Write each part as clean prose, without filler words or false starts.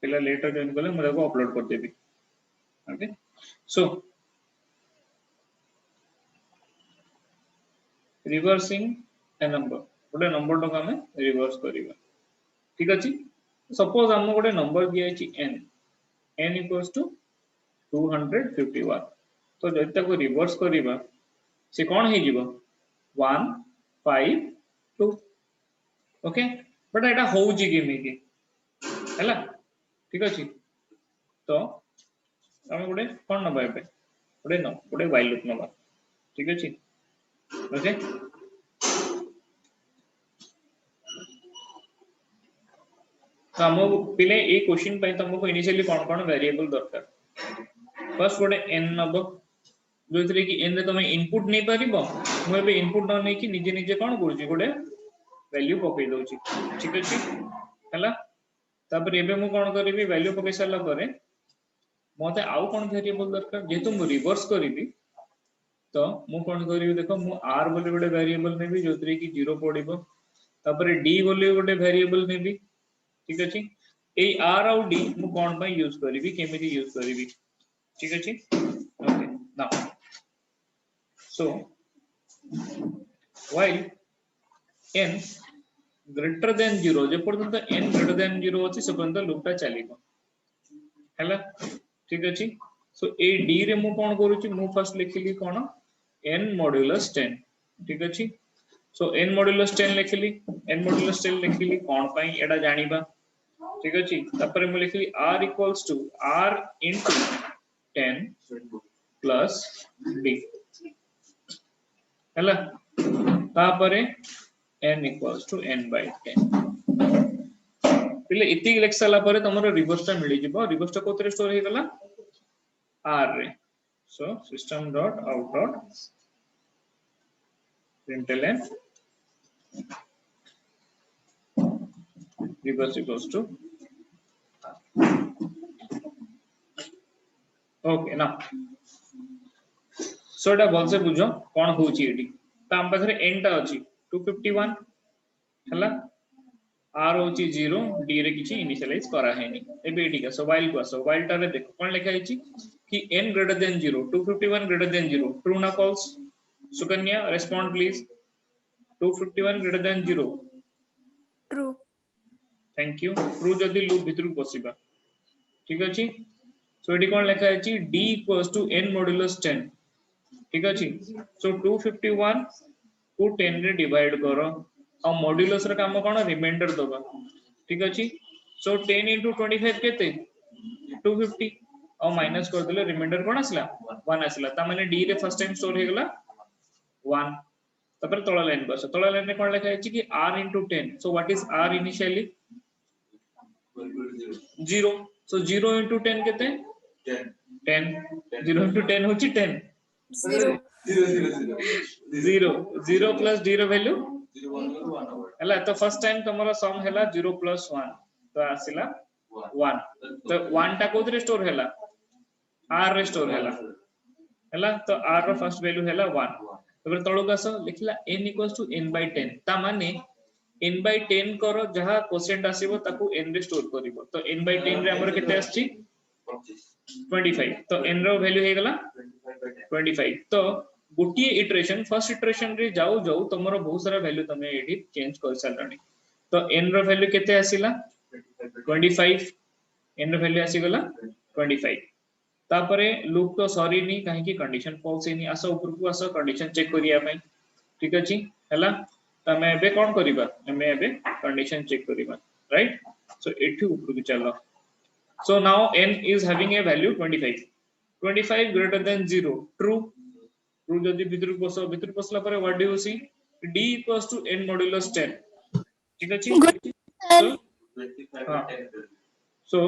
पिला late join कले मैं देखो अपलोड कर देबी ओके सो रिवर्सिंग ए नंबर गोटे नंबर तो हमें रिवर्स करिवा ठीक अछि सपोज हम गोटे नंबर दिया अछि n इक्वल्स टू 251 तो जति को रिवर्स करिवा से कोन हे जीवो 1 5 2 ओके बट एटा होउची केमिति हैला ठीक अछि तो हम गोटे कोन नबा एबे गोटे while loop नबा ठीक अछि ओके तो हम पिले ए क्वेश्चन पय तुमको इनिशियली कोन वेरिएबल दरकार फर्स्ट गोटे n नबो जोथरे कि n रे तुम इनपुट नै परिबो मु एबे इनपुट न नै कि निजे निजे कोन करूची गोटे वैल्यू पकई दोची ठीक अछि हला तापर एबे मु कोन करबी वैल्यू पकई साला परे मते आउ कोन वेरिएबल दरकार जेतु मु रिवर्स करबी तो मु कोन करबी देखो मु r बोले गोटे वेरिएबल नेबी जोथरे कि 0 पडिबो तापर d बोले गोटे वेरिएबल नेबी ठीक अछि ए r और d मु कोन पय यूज करबी केमिति यूज करबी ठीक अछि okay now so while n greater than 0 जे पर्यंत n greater than 0 अछि से पर्यंत लूप ता चलीबो हैला ठीक अछि सो ए d रे मु कोन करूची मु फर्स्ट लिखिली कोन n मॉड्यूलस 10 ठीक अछि सो n मॉड्यूलस 10 लिखिली n मॉड्यूलस 10 लिखिली कोन पय एडा जानिबा ठीक अछि तापर मु लिखिली r equals to r into 10 plus d हैला तापर n equals to n by 10 पिले इति लेख साला परे तमरो रिवर्स ता मिली जिवो रिवर्स ता कोतरे स्टोर हे गला r रे सो system dot out dot println reverse equals to okay ना सो एटा बोल से बुझो कोन होची एडी त हम पाखरे n टा अछि 251 हला r होची 0 d रे किछि इनिशियलाइज करा हेनी एबे एडी का सो while टा रे देखो कोन लिखा हिची कि n greater than 0 251 greater than 0 true ना false Sukanya respond please 251 greater than 0 true thank you true जदी लूप भितरु पसिबा ठीक अछि सो एडी कोन लिखा हिची d equals to n modulus 10 ठीक अछि सो 251 को 10 रे डिवाइड करो और मॉड्यूलस रे काम कोन रिमाइंडर दबा ठीक अछि सो 10 into 25 केते 250 और माइनस कर देले रिमाइंडर कोन आसला 1 आसला ता माने d रे फर्स्ट टाइम स्टोर हे गला 1 तपर तळा लाइन बस तळा लाइन रे कोन लिखा हिची कि r into 10 so what is r initially 0 so 0 into 10 केते 10 0 into 10 होची 10 0 0 plus d रो वैल्यू हला तो फर्स्ट टाइम तमरो सम हला 0 plus 1 तो आसिला 1 तो 1 टा कोथरे स्टोर हला r रे स्टोर हला तो r रो फर्स्ट वैल्यू हला 1 तबे तळो कास लिखला n equals to n by 10 ता माने n by 10 करो जहा क्वोशिएंट आसीबो ताकू n रे स्टोर करिवो तो n by 10 रे हमर केते आछि 25 तो n रो वैल्यू हे गला 25 तो गोटी इटरेशन फर्स्ट इटरेशन रे जाऊ जाऊ तमरो बहुत सारा वैल्यू तमे एडी चेंज कर सालनी तो n रो वैल्यू केते आसीला 25 n रो वैल्यू आसी गला 25 तापरे लूप तो सॉरी नी काहे की कंडीशन फॉल्स एनी आसो ऊपर को आसो कंडीशन चेक करिया पई ठीक अछि हला तमे एबे कोन करिबा एमे एबे कंडीशन चेक करिबा राइट सो एठी ऊपर को चलो so now n is having a value 25 greater than 0 true true जदी भितर पसला परे what do you see d equals to n modulus 10 ठीक अछि so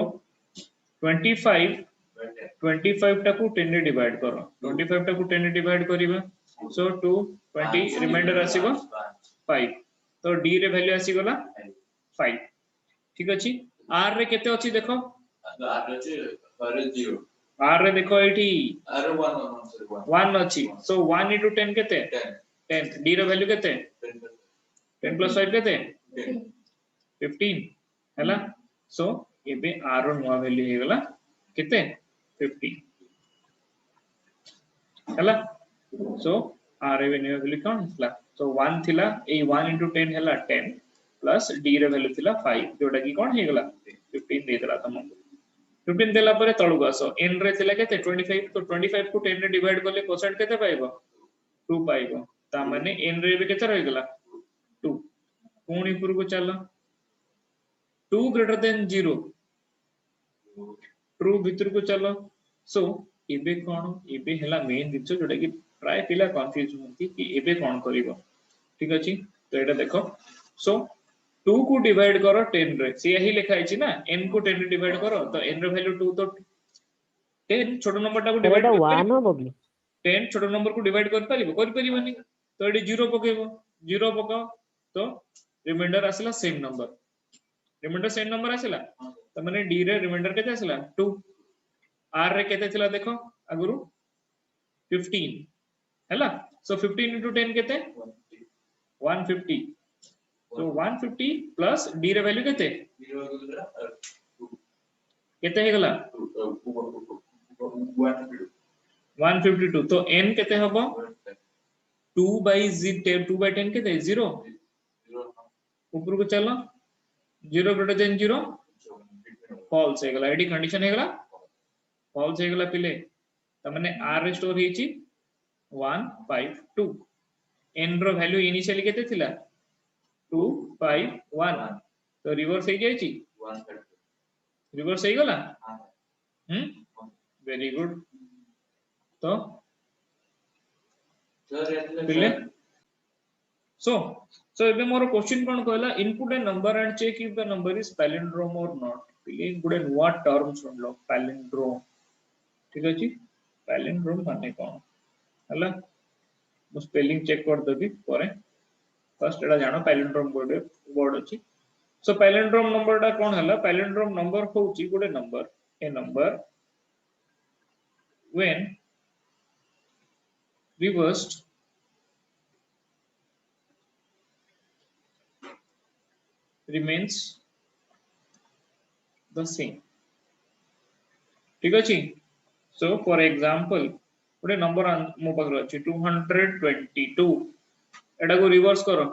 25 टा को 10 रे डिवाइड करो 25 टा को 10 रे डिवाइड करिबा so 2 20 रिमाइंडर आसीबो 5 तो d रे वैल्यू आसी गला 5 ठीक अछि r रे केते अछि देखो r रे देखो एठी r 1 अछि सो 1 into 10 केते 10 d रो वैल्यू केते 10 plus 5 केते 15 हैला सो एबे r रो नुवा वैल्यू हे गला केते 50 हला सो r रे न्यू वैल्यू कोन हला सो 1 थिला ए 1 into 10 हला 10 प्लस d रे वैल्यू थिला 5 जोटा की कोन हे गला 15 दे देला तम 15 देला परे तळुक आसो n रे थिला केते 25 तो 25 को 10 रे डिवाइड करले परसेंट केते पाइबो 2 पाइबो ता माने n रे भी केते रहि गला 2 पुणी पुर को चलो 2 greater than 0 ट्रू भीतर को चलो सो एबे कोन एबे हला मेन दिसो जोटा कि प्राय पिला कंफ्यूज होंती कि एबे कोन करिवो ठीक अछि तो एटा देखो सो 2 को डिवाइड करो 10 रे से यही लिखा है ना n को 10 रे डिवाइड करो तो n रे वैल्यू 2 तो 10 छोटो नंबर टा को डिवाइड कर वन हो बबली 10 छोटो नंबर को डिवाइड कर परिबनी तो एडी 0 पकेबो 0 पकाओ तो रिमाइंडर आसला सेम नंबर आसला तो माने d रे रिमाइंडर केते आसला 2 r रे केते थिला देखो अगुरु 15 हैला सो 15 into 10 केते 150 तो 150 प्लस d रे वैल्यू केते केते हे गला 152 तो n केते हबो 2 by 10 केते 0 ऊपर को चलो 0 greater than 0 फॉल्स हे गला एडी कंडीशन हे गला फॉल्स हे गला पिले त माने r रे स्टोर हेची 152 n रो वैल्यू इनिशियली केते थिला 251 तो रिवर्स हे जायची रिवर्स हे गला वेरी गुड तो पिले सो एबे मोर क्वेश्चन कोन कहला input a number and check if the number is palindrome और नॉट पिले गुडे नुवा टर्म सुन लो पैलिंड्रोम ठीक अछि पैलिंड्रोम माने कोन हला मु स्पेलिंग चेक कर देबी परे फर्स्ट एडा जानो पैलिंड्रोम वर्ड अछि सो पैलिंड्रोम नंबर डा कोन हला पैलिंड्रोम नंबर होउची गुडे number A number when reversed remains the same ठीक अछि सो फॉर एग्जांपल गोटे नंबर मो पाखर अछि 222 एटा को रिवर्स करो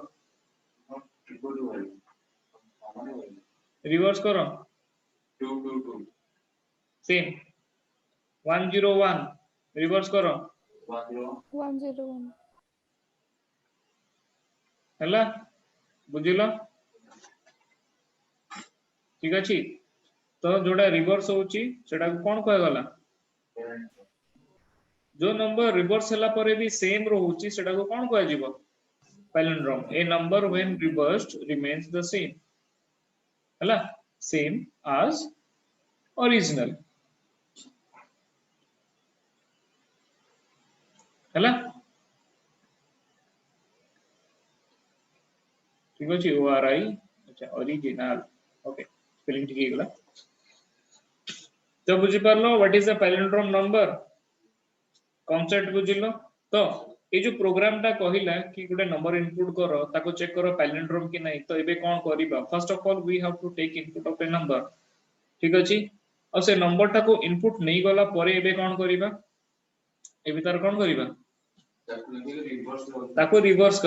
सेम 101 रिवर्स करो 101 हला बुझिलो ठीक अछि तो जोडा रिवर्स होउची सेटा को कोन कहय गला जो नंबर रिवर्स हला परे भी सेम रहउची सेटा को कोन कहय जीवो palindrome A number when reversed remains the same हला सेम as ओरिजिनल हला ठीक अछि ओ आर आई अच्छा ओरिजिनल ओके स्पेलिंग ठीक हे गला तो बुझी परलो what is the palindrome number concept बुझिलो तो ए जो प्रोग्राम ता कहिला कि गुटे नंबर इनपुट करो ताको चेक करो पैलिंड्रोम कि नहीं तो एबे कोन करिबा first of all we have to take input of a number ठीक अछि और से नंबर ता को इनपुट नहीं गला परे एबे कोन करिबा एबे तार कोन करिबा ताको रिवर्स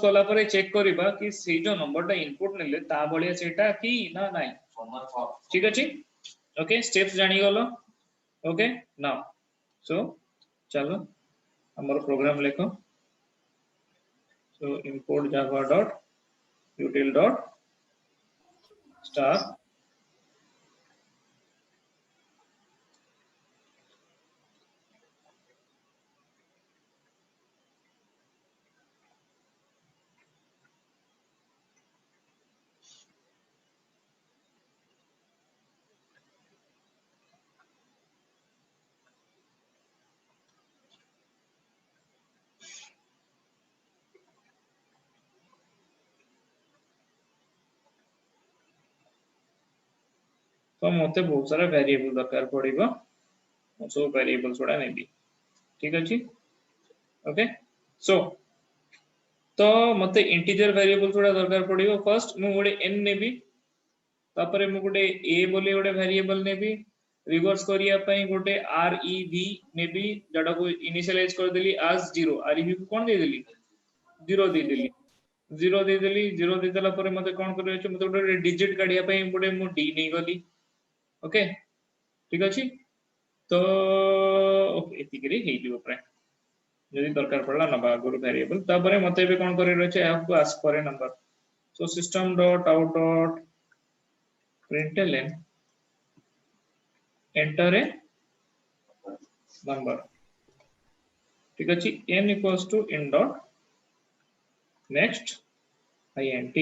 कला परे चेक करिबा कि से जो नंबर ता इनपुट नेले ता बळिया सेटा कि ना नाही ठीक अछि ओके स्टेप्स जानि गलो ओके नाउ सो चलो हमर प्रोग्राम लिखो सो import java.util.star तो मते बहुत सारा वेरिएबल दरकार पड़िबो सो वेरिएबल छोड़ा नेबी ठीक अछि ओके सो तो मते इंटीजर वेरिएबल छोड़ा दरकार पड़िबो फर्स्ट मु गोटे n नेबी तापरे मु गोटे a बोली गोटे वेरिएबल नेबी रिवर्स करिया पई गोटे rev नेबी जडा को इनिशियलाइज कर देली as 0 rev को कोन दे देली 0 दे देली 0 दे देली 0 दे देला परे मते कोन करियो छ मते गोटे डिजिट काढिया पई गोटे मु d नै गली ओके ठीक अछि तो ओके एतिकरी हेइ दिबो प्राय यदि दरकार पड़ला नबा गुरु वेरिएबल तापरे मते बे कोन करि रहछ ऐप को ask for a number so system dot out dot println enter a number ठीक अछि n equals to n dot next int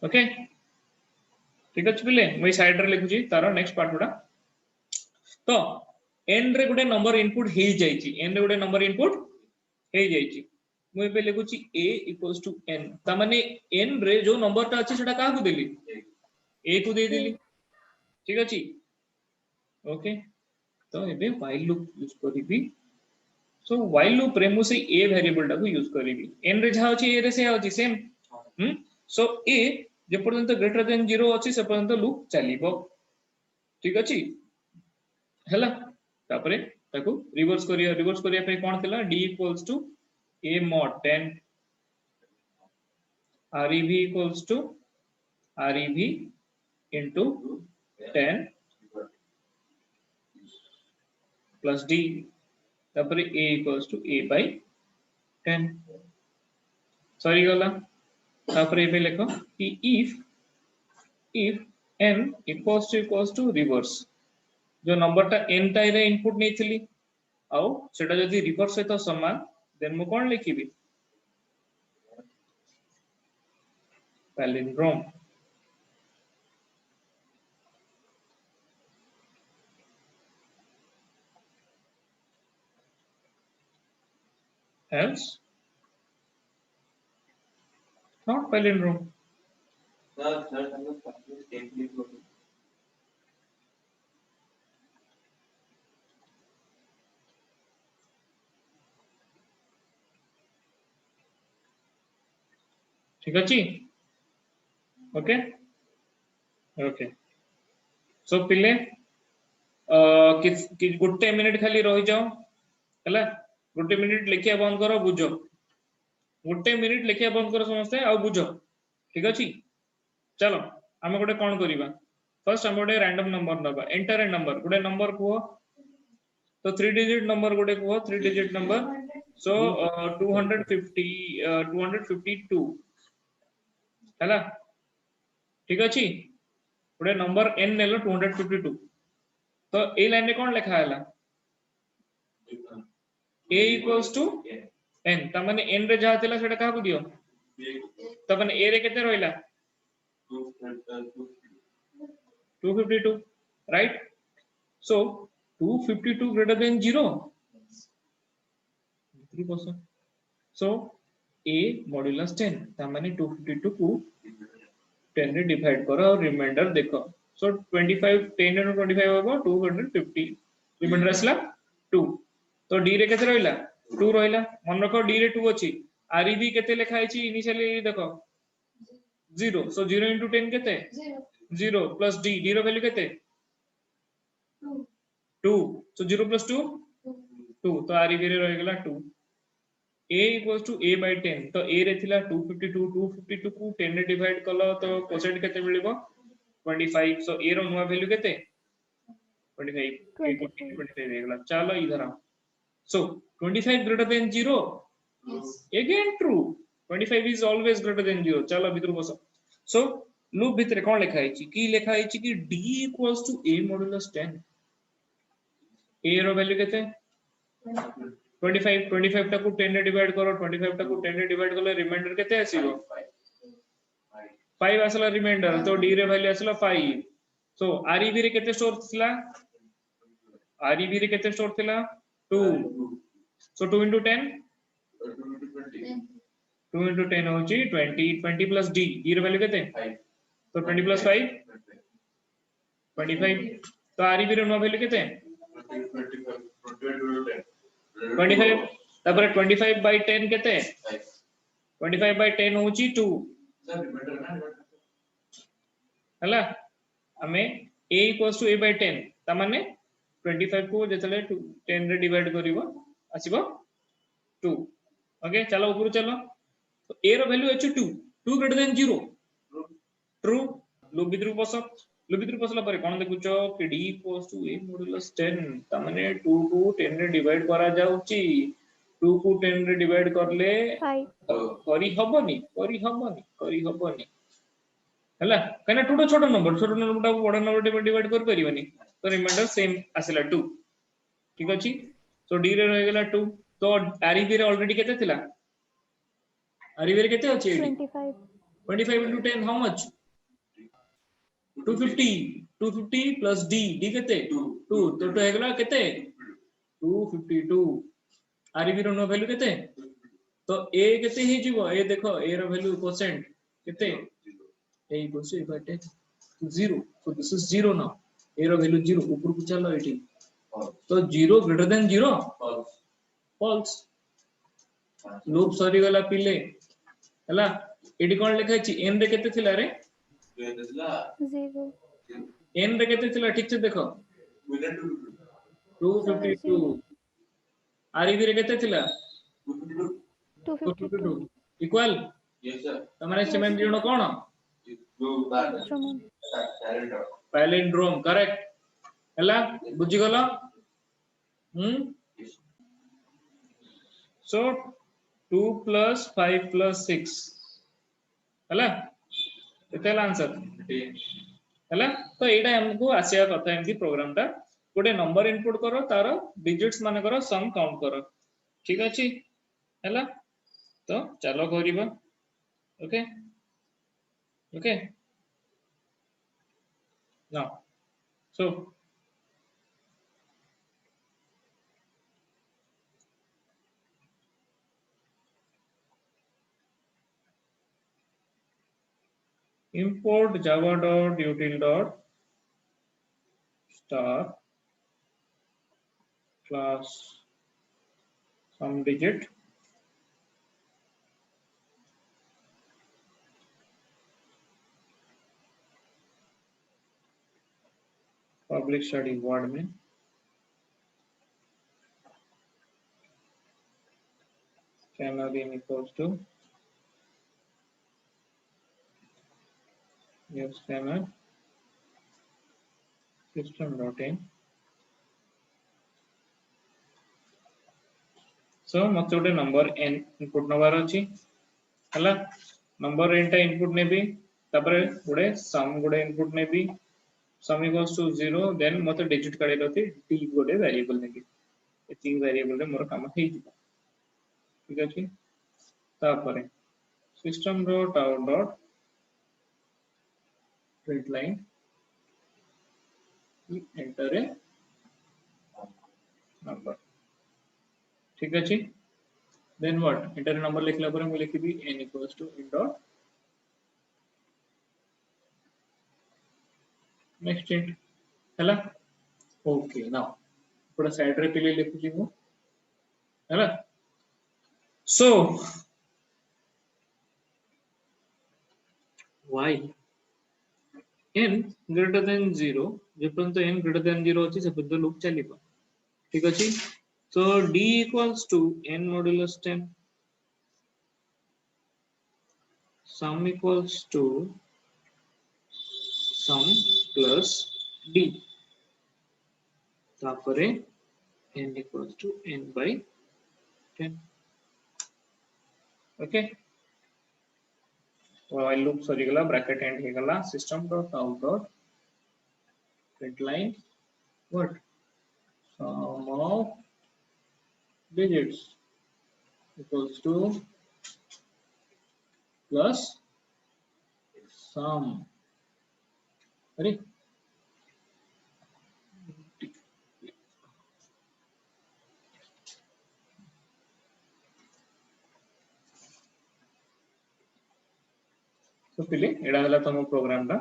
okay ठीक अछि बिले मैं साइड रे लिखु छी तारो नेक्स्ट पार्ट उडा तो n रे गुटे नंबर इनपुट हे जाई छी n रे गुटे नंबर इनपुट हे जाई छी मु एबे लिखु छी a equals to n ता माने n रे जो नंबर ता अछि सेटा का को देली a को दे देली ठीक अछि ओके तो एबे व्हाइल लूप यूज करिबी सो व्हाइल लूप रे मु से a वेरिएबल टा को यूज करिबी n रे जा अछि a रे से अछि सेम सो a जे पर्यंत ग्रेटर देन 0 अछि से पर्यंत लूप चलीबो ठीक अछि हैला तापरे ताको रिवर्स करिया पे कोन थिला d equals to a mod 10 rev equals to rev into 10 plus d तापरे a equals to a by 10 sorry गला तापरे एबे लेखो कि if n equals to reverse जो नंबर ता n ता रे इनपुट नै थिली आउ सेटा जदी रिवर्स सहित समान देन मु कोन लिखिबी palindrome else not palindrome ठीक अछि ओके ओके सो पिले कि गुटे मिनिट खाली रहि जाओ हला गुटे मिनिट लिखिया बंद करो बुझो गुटे मिनिट लिखिया बंद करो समझते आ बुझो ठीक अछि चलो हम गोटे कोन करिबा फर्स्ट हम गोटे रैंडम नंबर नबा एंटर ए नंबर गोटे नंबर को तो 3 डिजिट नंबर गोटे को 3 डिजिट नंबर सो 252 हैला ठीक अछि गोटे नंबर n नेलो 252 तो ए लाइन रे कोन लिखा हैला a equals to n ता माने n रे जा थिला सेटा का को दियो ता माने a रे केते रहइला 252 right so 252 greater than 0 3% so a modulus 10 ता माने 252 को 10 रे डिवाइड करो और रिमाइंडर देखो सो 25 10 रो 25 होबो 250 रिमाइंडर असला 2 तो d रे केते रहइला 2 रहइला मन रखो d रे 2 अछि rev केते लिखा आइछि इनिशियली देखो 0 सो 0 into 10 केते 0 plus d d रो वैल्यू केते 2 सो 0 plus 2 2 तो rev रे रहि गेला 2 a equals to a by 10 तो a रे थिला 252 को 10 रे डिवाइड कलो तो कोसेंट केते मिलिबो 25 सो a रो नुवा वैल्यू केते 25 हेगला चलो इधर आओ so 25 greater than 0 again true 25 is always greater than 0 चलो भीतर बसो so लूप भीतर कोन लिखा आइछि की लिखा आइछि कि d equals to a modulus 10 a रो वैल्यू केते 25 टा को 10 रे डिवाइड करो 25 टा को 10 रे डिवाइड करले रिमाइंडर केते आसीबो 5 आसला रिमाइंडर तो d रे वैल्यू आसला 5 सो rev रे केते स्टोर थिला rev रे केते स्टोर थिला 2 so 2 into 10 2 into 10 होची 20 plus d रे वैल्यू केते 5 तो 20 plus 5 25 तो rev रे नो वैल्यू केते 25 तापर 25 by 10 केते 25 by 10 होची 2 हला हमें a equals to a by 10 ता माने 25 को जेतले 10 रे डिवाइड करिवो आसीबो 2 ओके चलो ऊपर चलो तो a रो value h 2 greater than 0 true loop भीतर पसला पर कोन देखुचो कि d equals to a modulus 10 ता माने 2 को 10 रे डिवाइड करा जाउची 2 को 10 रे डिवाइड करले 5 करी हबनी हला कने टू छोटो नंबर टा बड़ नंबर डिवाइड कर परिबनी तो रिमाइंडर सेम आसिला 2 ठीक अछि सो डी रे रह गेला 2 तो आरबी रे ऑलरेडी केते थिला आरबी रे केते अछि 25 into 10 how much 250 plus d केते 2 तो हे गेला केते 252 आरबी रो नो वैल्यू केते तो a केते हे जीवो ए देखो a रो वैल्यू परसेंट केते a equals to a by 10 0 so this is 0 now a रो वैल्यू 0 ऊपर को चलो एठी तो 0 greater than 0 false लूप सरी गला पिले हला एडी कोन लिखा छी n रे केते थिला रे 0 n रे केते थिला ठीक से देखो 252 आरबी रे केते थिला 252 इक्वल यस सर तमारे सेमेंट जण कोन पैलिंड्रोम करेक्ट हला बुझी गलो सो 2 plus 5 plus 6 हला केते आंसर हला तो एटा हमको आसिया कथा एमती प्रोग्राम टा गोटे नंबर इनपुट करो तार डिजिट्स माने करो सम काउंट करो ठीक अछि हला तो चलो करिबा okay okay now so import java.util. Star class some digit public study word में scanner in equals to new scanner system.in so मते गोटे नंबर n इनपुट नवार अछि हला नंबर n टा इनपुट नेबी तापर गोटे सम गोटे इनपुट नेबी सम इक्वल्स टू 0 देन मते डिजिट काढे रथि t गोटे वेरिएबल नेबी ए तीन वेरिएबल रे मोर काम हेइ जिवो ठीक अछि तापर system dot out dot print line enter a number ठीक अछि देन व्हाट एंटर नंबर लिखला पर हम लिखबी n equals to in dot next int हला ओके नाउ पूरा साइड रे पिले लिखु जीवो हला so while n greater than 0 जेपर्यंत n greater than 0 अछि सेपर्यंत लूप चलिबो ठीक अछि so d equals to n modulus 10 sum equals to sum plus d तापरे n equals to n by 10 okay while loop सरी गला ब्रैकेट एंड हे गला system dot out dot print line what sum of digits equals to plus sum अरे तो पिले एडा हला तम प्रोग्राम टा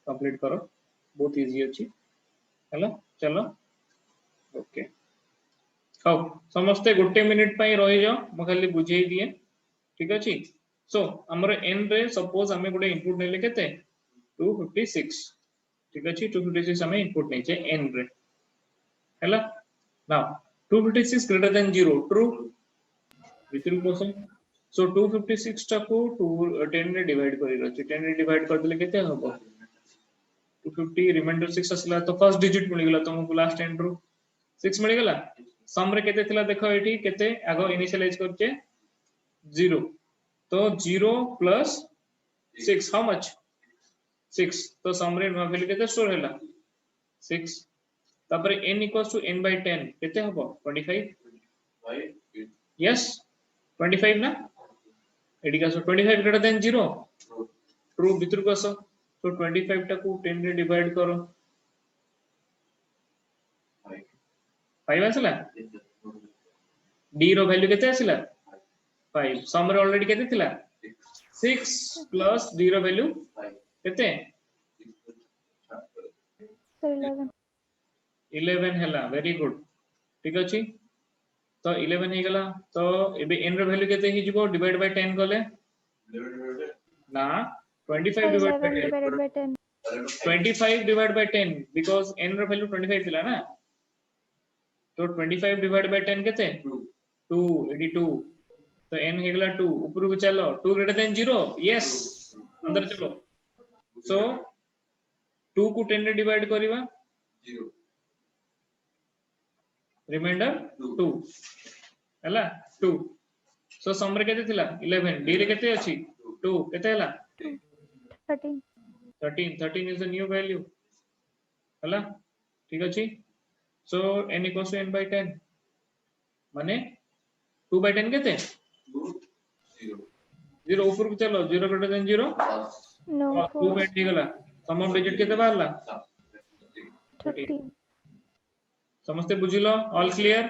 कंप्लीट करो बहुत इजी अछि हला चलो ओके खाओ समस्ते गोटे मिनिट पई रहि जाओ म खाली बुझेई दिए ठीक अछि सो हमर n रे सपोज हमें गोटे इनपुट नेले केते 256 ठीक अछि 256 हमें इनपुट नहीं चाहिए n रे हैला नाउ 256 ग्रेटर देन 0 ट्रू विथरू क्वेश्चन सो 256 टाको 10 रे डिवाइड करि रछि 10 रे डिवाइड कर देले केते हबो 250 रिमाइंडर 6 असला तो फर्स्ट डिजिट मिल गेला तुमको लास्ट एंड रो 6 मिल गेला सम रे केते थिला देखो एठी केते आगो इनिशियलाइज करके 0 तो 0 प्लस 6 हाउ मच 6 तो सम रे नो वैल्यू केते स्टोर हैला 6 तापर n equals to n by 10 केते हबो 25 यस 25 ना एडी का सो 25 ग्रेटर देन 0 ट्रू भीतर को सो तो 25 टा को 10 रे डिवाइड करो 5 आसला d रो वैल्यू केते आसला 5 सम रे ऑलरेडी केते थिला 6 प्लस d रो वैल्यू केते 11 हैला वेरी गुड ठीक अछि तो 11 हे गेला तो एबे n रो वैल्यू केते हि जिवो डिवाइड बाय 10 कले ना 25 divide by 10 divided by 10 25 divide by 10 बिकॉज़ n रो वैल्यू 25 थिला ना तो 25 डिवाइड बाय 10 केते 2 82 तो n हे गेला 2 ऊपर को चलो 2 ग्रेटर देन 0 यस अंदर चलो सो 2 को 10 रे डिवाइड करिवा 0 रिमाइंडर 2 हैला 2 सो सम रे केते थिला 11 d रे केते अछि 2 केते हैला 13 13 is the new value हैला ठीक अछि so n equals to n by 10 माने 2 by 10 केते 0 ऊपर को चलो 0 ग्रेटर देन 0 no 2 by 10 गला सम ऑफ डिजिट केते बाहरला 13 समझते बुझिलो ऑल क्लियर